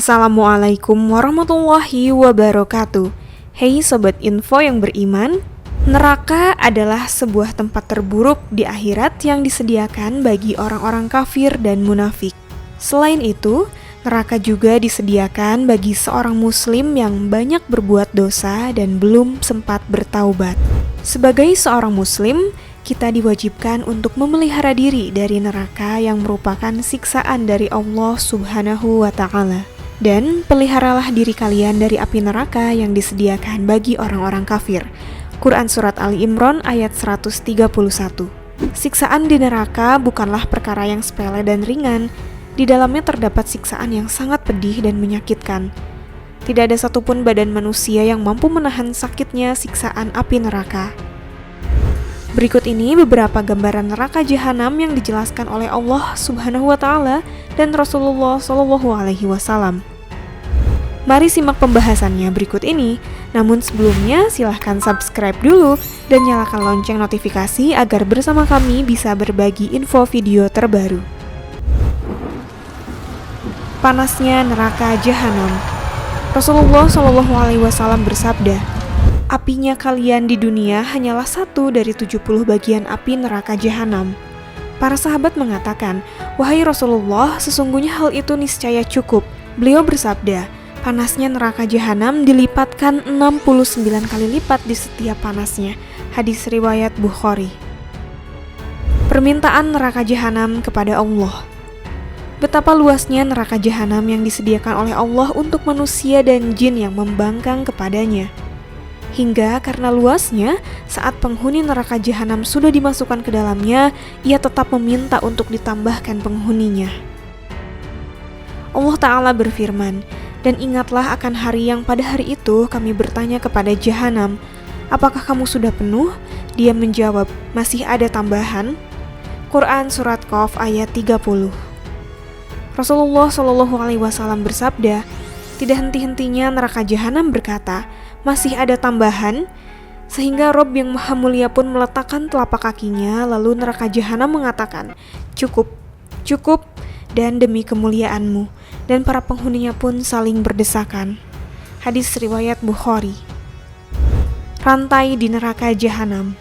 Assalamualaikum warahmatullahi wabarakatuh. Hei Sobat Info yang beriman, neraka adalah sebuah tempat terburuk di akhirat yang disediakan bagi orang-orang kafir dan munafik. Selain itu, neraka juga disediakan bagi seorang muslim yang banyak berbuat dosa dan belum sempat bertaubat. Sebagai seorang muslim, kita diwajibkan untuk memelihara diri dari neraka yang merupakan siksaan dari Allah Subhanahu wa Ta'ala. Dan peliharalah diri kalian dari api neraka yang disediakan bagi orang-orang kafir. Quran Surat Ali Imran ayat 131. Siksaan di neraka bukanlah perkara yang sepele dan ringan. Di dalamnya terdapat siksaan yang sangat pedih dan menyakitkan. Tidak ada satupun badan manusia yang mampu menahan sakitnya siksaan api neraka. Berikut ini beberapa gambaran neraka jahanam yang dijelaskan oleh Allah Subhanahu wa Ta'ala dan Rasulullah Shallallahu alaihi wasallam. Mari simak pembahasannya berikut ini. Namun sebelumnya silahkan subscribe dulu dan nyalakan lonceng notifikasi agar bersama kami bisa berbagi info video terbaru. Panasnya neraka jahanam. Rasulullah Shallallahu alaihi wasallam bersabda, "Apinya kalian di dunia hanyalah 1 dari 70 bagian api neraka jahanam." Para sahabat mengatakan, "Wahai Rasulullah, sesungguhnya hal itu niscaya cukup." Beliau bersabda, "Panasnya neraka jahanam dilipatkan 69 kali lipat di setiap panasnya." Hadis riwayat Bukhari. Permintaan neraka jahanam kepada Allah. Betapa luasnya neraka jahanam yang disediakan oleh Allah untuk manusia dan jin yang membangkang kepadanya. Hingga karena luasnya, saat penghuni neraka jahanam sudah dimasukkan ke dalamnya, ia tetap meminta untuk ditambahkan penghuninya. Allah Ta'ala berfirman, "Dan ingatlah akan hari yang pada hari itu kami bertanya kepada jahanam, apakah kamu sudah penuh?" Dia menjawab, "Masih ada tambahan." Quran Surat Qaf ayat 30. Rasulullah Shallallahu alaihi wasallam bersabda, "Tidak henti-hentinya neraka jahanam berkata, 'Masih ada tambahan?' Sehingga Rob yang Maha Mulia pun meletakkan telapak kakinya, lalu neraka jahanam mengatakan, 'Cukup, cukup, dan demi kemuliaanmu,' dan para penghuninya pun saling berdesakan." Hadis riwayat Bukhari. Rantai di neraka jahanam.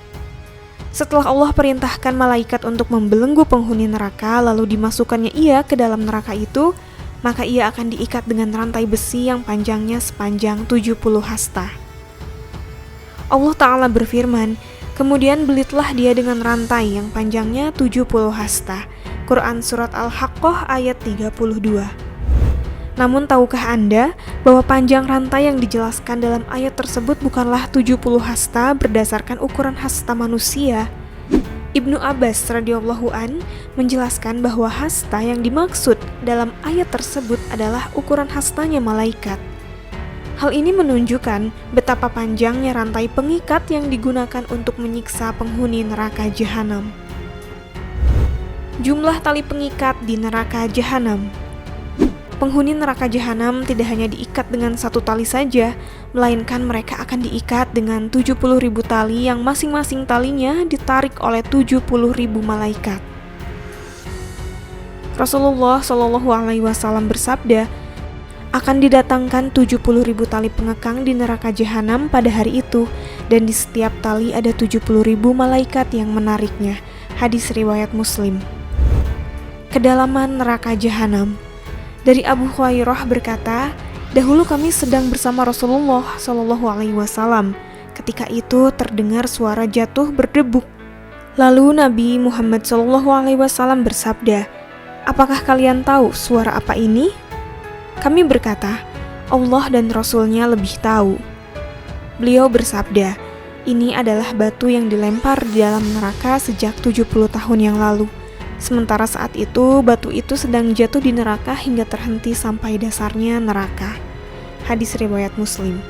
Setelah Allah perintahkan malaikat untuk membelenggu penghuni neraka, lalu dimasukkannya ia ke dalam neraka itu, maka ia akan diikat dengan rantai besi yang panjangnya sepanjang 70 hasta. Allah Ta'ala berfirman, "Kemudian belitlah dia dengan rantai yang panjangnya 70 hasta." Quran Surat Al-Haqqah ayat 32. Namun tahukah Anda bahwa panjang rantai yang dijelaskan dalam ayat tersebut bukanlah 70 hasta berdasarkan ukuran hasta manusia? Ibnu Abbas radhiyallahu an menjelaskan bahwa hasta yang dimaksud dalam ayat tersebut adalah ukuran hastanya malaikat. Hal ini menunjukkan betapa panjangnya rantai pengikat yang digunakan untuk menyiksa penghuni neraka jahanam. Jumlah tali pengikat di neraka jahanam. Penghuni neraka jahanam tidak hanya diikat dengan 1 tali saja, melainkan mereka akan diikat dengan 70.000 tali yang masing-masing talinya ditarik oleh 70.000 malaikat. Rasulullah Shallallahu alaihi wasallam bersabda, "Akan didatangkan 70.000 tali pengekang di neraka jahanam pada hari itu, dan di setiap tali ada 70.000 malaikat yang menariknya." Hadis riwayat Muslim. Kedalaman neraka jahanam. Dari Abu Hurairah berkata, "Dahulu kami sedang bersama Rasulullah Shallallahu alaihi wasallam. Ketika itu terdengar suara jatuh berdebuk. Lalu Nabi Muhammad Shallallahu alaihi wasallam bersabda, 'Apakah kalian tahu suara apa ini?' Kami berkata, 'Allah dan Rasulnya lebih tahu.' Beliau bersabda, 'Ini adalah batu yang dilempar di dalam neraka sejak 70 tahun yang lalu. Sementara saat itu, batu itu sedang jatuh di neraka hingga terhenti sampai dasarnya neraka." Hadis riwayat Muslim.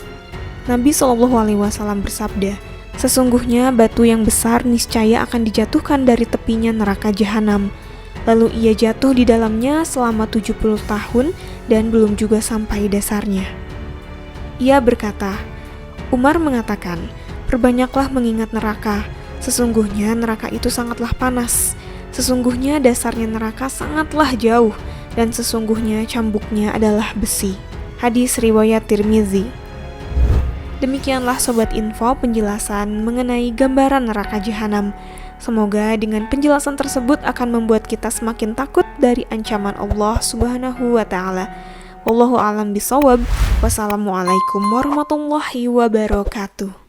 Nabi Shallallahu alaihi wasallam bersabda, "Sesungguhnya batu yang besar niscaya akan dijatuhkan dari tepinya neraka jahanam. Lalu ia jatuh di dalamnya selama 70 tahun dan belum juga sampai dasarnya." Ia berkata, Umar mengatakan, "Perbanyaklah mengingat neraka. Sesungguhnya neraka itu sangatlah panas. Sesungguhnya dasarnya neraka sangatlah jauh. dan sesungguhnya cambuknya adalah besi. Hadis riwayat Tirmizi. Demikianlah Sobat Info penjelasan mengenai gambaran neraka jahanam. Semoga dengan penjelasan tersebut akan membuat kita semakin takut dari ancaman Allah Subhanahu wa Ta'ala. Wallahu a'lam bishawab. Wassalamualaikum warahmatullahi wabarakatuh.